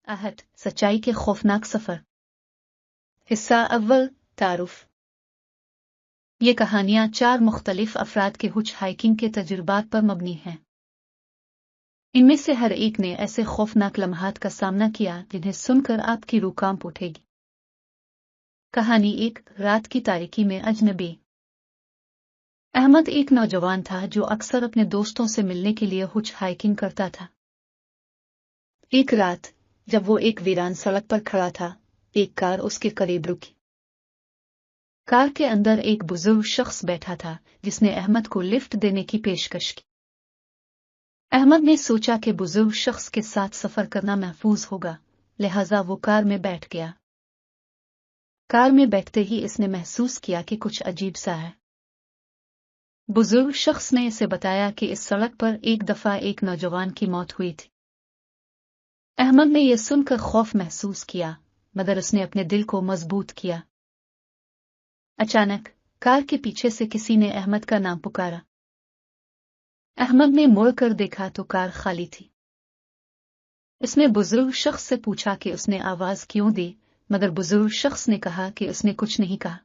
आहट सच्चाई के खौफनाक सफर। हिस्सा अव्वल तारुफ। ये कहानियां 4 मुख्तलिफ अफराद के हुच हाइकिंग के तजुर्बात पर मबनी हैं। इनमें से हर एक ने ऐसे खौफनाक लम्हात का सामना किया जिन्हें सुनकर आपकी रूह कांप उठेगी। कहानी 1, रात की तारीकी में अजनबी। अहमद एक नौजवान था जो अक्सर अपने दोस्तों से मिलने के लिए हुच हाइकिंग करता था। एक रात जब वो एक वीरान सड़क पर खड़ा था, एक कार उसके करीब रुकी। कार के अंदर एक बुजुर्ग शख्स बैठा था जिसने अहमद को लिफ्ट देने की पेशकश की। अहमद ने सोचा कि बुजुर्ग शख्स के साथ सफर करना महफूज होगा, लिहाजा वो कार में बैठ गया। कार में बैठते ही इसने महसूस किया कि कुछ अजीब सा है। बुजुर्ग शख्स ने इसे बताया कि इस सड़क पर एक दफा एक नौजवान की मौत हुई थी। अहमद ने यह सुनकर खौफ महसूस किया, मगर उसने अपने दिल को मजबूत किया। अचानक कार के पीछे से किसी ने अहमद का नाम पुकारा। अहमद ने मुड़कर देखा तो कार खाली थी। इसने बुजुर्ग शख्स से पूछा कि उसने आवाज क्यों दी, मगर बुजुर्ग शख्स ने कहा कि उसने कुछ नहीं कहा।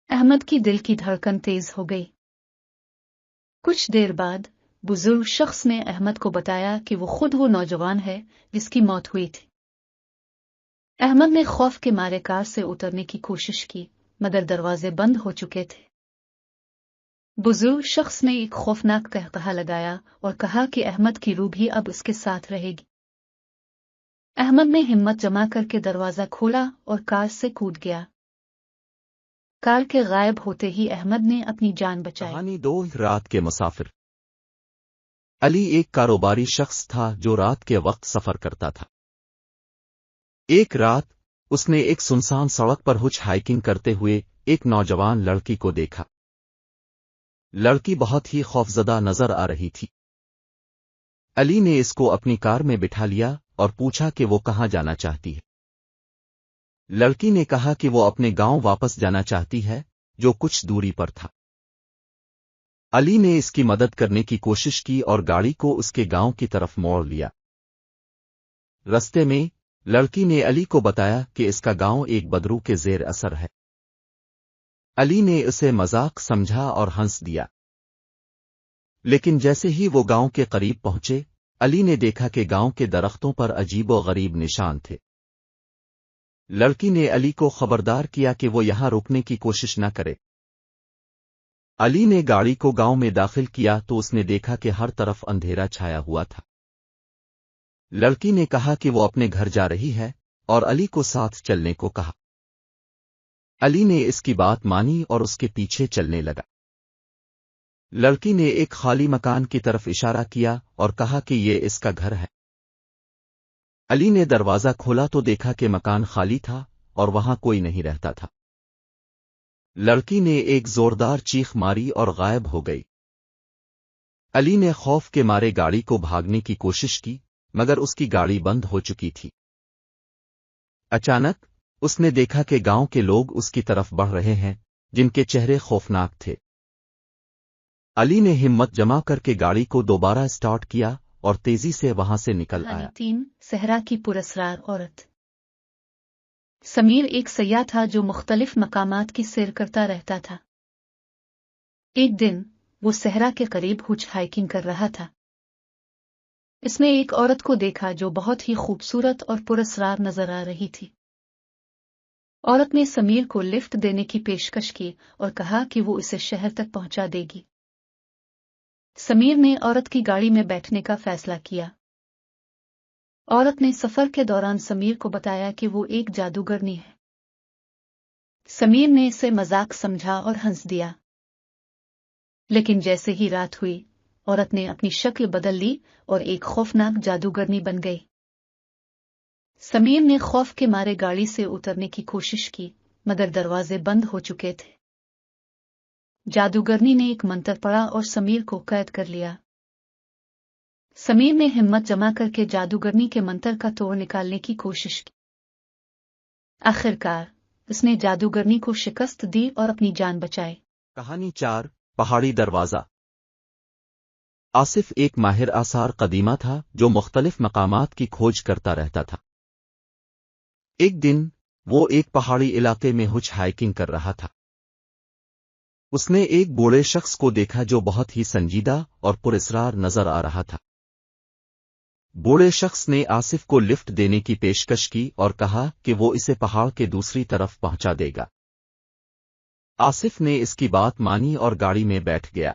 अहमद की दिल की धड़कन तेज हो गई। कुछ देर बाद बुजुर्ग शख्स ने अहमद को बताया कि वो खुद वो नौजवान है जिसकी मौत हुई थी। अहमद ने खौफ के मारे कार से उतरने की कोशिश की, मगर दरवाजे बंद हो चुके थे। बुजुर्ग शख्स ने एक खौफनाक कहकहा लगाया और कहा कि अहमद की रूह भी अब उसके साथ रहेगी। अहमद ने हिम्मत जमा करके दरवाजा खोला और कार से कूद गया। कार के गायब होते ही अहमद ने अपनी जान बचाई। कहानी 2, रात के मुसाफिर। अली एक कारोबारी शख्स था जो रात के वक्त सफर करता था। एक रात उसने एक सुनसान सड़क पर हुच हाइकिंग करते हुए एक नौजवान लड़की को देखा। लड़की बहुत ही खौफजदा नजर आ रही थी। अली ने इसको अपनी कार में बिठा लिया और पूछा कि वो कहाँ जाना चाहती है। लड़की ने कहा कि वो अपने गांव वापस जाना चाहती है, जो कुछ दूरी पर था। अली ने इसकी मदद करने की कोशिश की और गाड़ी को उसके गांव की तरफ मोड़ लिया। रस्ते में लड़की ने अली को बताया कि इसका गांव एक बदरू के जेर असर है। अली ने उसे मजाक समझा और हंस दिया। लेकिन जैसे ही वो गांव के करीब पहुंचे, अली ने देखा कि गांव के दरख्तों पर अजीबो-गरीब निशान थे। लड़की ने अली को खबरदार किया कि वो यहां रुकने की कोशिश न करे। अली ने गाड़ी को गांव में दाखिल किया तो उसने देखा कि हर तरफ अंधेरा छाया हुआ था। लड़की ने कहा कि वो अपने घर जा रही है और अली को साथ चलने को कहा। अली ने इसकी बात मानी और उसके पीछे चलने लगा। लड़की ने एक खाली मकान की तरफ इशारा किया और कहा कि ये इसका घर है। अली ने दरवाजा खोला तो देखा कि मकान खाली था और वहां कोई नहीं रहता था। लड़की ने एक जोरदार चीख मारी और गायब हो गई। अली ने खौफ के मारे गाड़ी को भागने की कोशिश की, मगर उसकी गाड़ी बंद हो चुकी थी। अचानक उसने देखा कि गांव के लोग उसकी तरफ बढ़ रहे हैं, जिनके चेहरे खौफनाक थे। अली ने हिम्मत जमा करके गाड़ी को दोबारा स्टार्ट किया और तेजी से वहां से निकल कहानी आया। 3, सहरा की पुरस्कार औरत। समीर एक सयाह था जो मुख्तलिफ मकामात की सैर करता रहता था। एक दिन वो सहरा के करीब हुच हाइकिंग कर रहा था। इसने एक औरत को देखा जो बहुत ही खूबसूरत और पुरस्कार नजर आ रही थी। औरत ने समीर को लिफ्ट देने की पेशकश की और कहा कि वो इसे शहर तक पहुंचा देगी। समीर ने औरत की गाड़ी में बैठने का फैसला किया। औरत ने सफर के दौरान समीर को बताया कि वो एक जादूगरनी है। समीर ने इसे मजाक समझा और हंस दिया। लेकिन जैसे ही रात हुई, औरत ने अपनी शक्ल बदल ली और एक खौफनाक जादूगरनी बन गई। समीर ने खौफ के मारे गाड़ी से उतरने की कोशिश की, मगर दरवाजे बंद हो चुके थे। जादूगरनी ने एक मंत्र पढ़ा और समीर को कैद कर लिया। समीर ने हिम्मत जमा करके जादूगरनी के मंत्र का तोड़ निकालने की कोशिश की। आखिरकार उसने जादूगरनी को शिकस्त दी और अपनी जान बचाई। कहानी 4, पहाड़ी दरवाजा। آصف ایک ماہر آثار قدیمہ تھا جو مختلف مقامات کی کھوج کرتا رہتا تھا۔ ایک دن وہ ایک پہاڑی علاقے میں ہچ ہائکنگ کر رہا تھا۔ اس نے ایک بوڑھے شخص کو دیکھا جو بہت ہی سنجیدہ اور پراسرار نظر آ رہا تھا۔ بوڑھے شخص نے آصف کو لفٹ دینے کی پیشکش کی اور کہا کہ وہ اسے پہاڑ کے دوسری طرف پہنچا دے گا۔ آصف نے اس کی بات مانی اور گاڑی میں بیٹھ گیا۔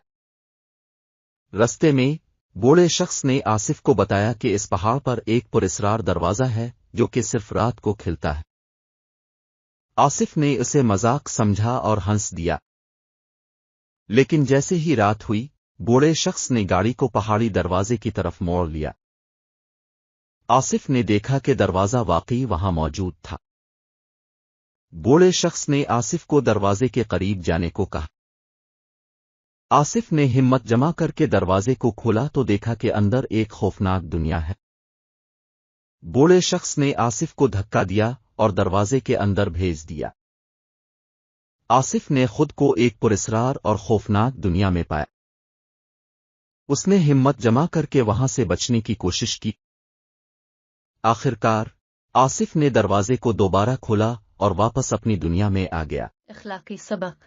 رستے میں بوڑھے شخص نے آصف کو بتایا کہ اس پہاڑ پر ایک پراسرار دروازہ ہے جو کہ صرف رات کو کھلتا ہے۔ آصف نے اسے مذاق سمجھا اور ہنس دیا، لیکن جیسے ہی رات ہوئی بوڑھے شخص نے گاڑی کو پہاڑی دروازے کی طرف موڑ لیا۔ آصف نے دیکھا کہ دروازہ واقعی وہاں موجود تھا۔ بوڑھے شخص نے آصف کو دروازے کے قریب جانے کو کہا۔ آصف نے ہمت جمع کر کے دروازے کو کھولا تو دیکھا کہ اندر ایک خوفناک دنیا ہے۔ بوڑھے شخص نے آصف کو دھکا دیا اور دروازے کے اندر بھیج دیا۔ آصف نے خود کو ایک پراسرار اور خوفناک دنیا میں پایا۔ اس نے ہمت جمع کر کے وہاں سے بچنے کی کوشش کی۔ آخرکار آصف نے دروازے کو دوبارہ کھولا اور واپس اپنی دنیا میں آ گیا۔ اخلاقی سبق۔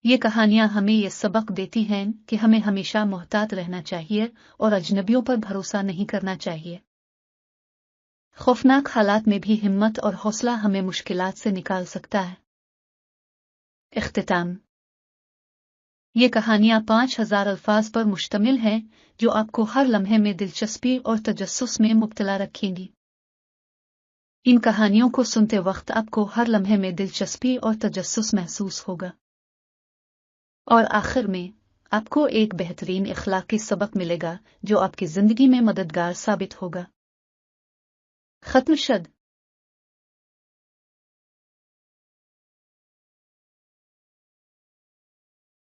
یہ کہانیاں ہمیں یہ سبق دیتی ہیں کہ ہمیں ہمیشہ محتاط رہنا چاہیے اور اجنبیوں پر بھروسہ نہیں کرنا چاہیے۔ خوفناک حالات میں بھی ہمت اور حوصلہ ہمیں مشکلات سے نکال سکتا ہے۔ اختتام۔ یہ کہانیاں 5000 الفاظ پر مشتمل ہیں جو آپ کو ہر لمحے میں دلچسپی اور تجسس میں مبتلا رکھیں گی۔ ان کہانیوں کو سنتے وقت آپ کو ہر لمحے میں دلچسپی اور تجسس محسوس ہوگا، اور آخر میں آپ کو ایک بہترین اخلاقی سبق ملے گا جو آپ کی زندگی میں مددگار ثابت ہوگا۔ ختم شد۔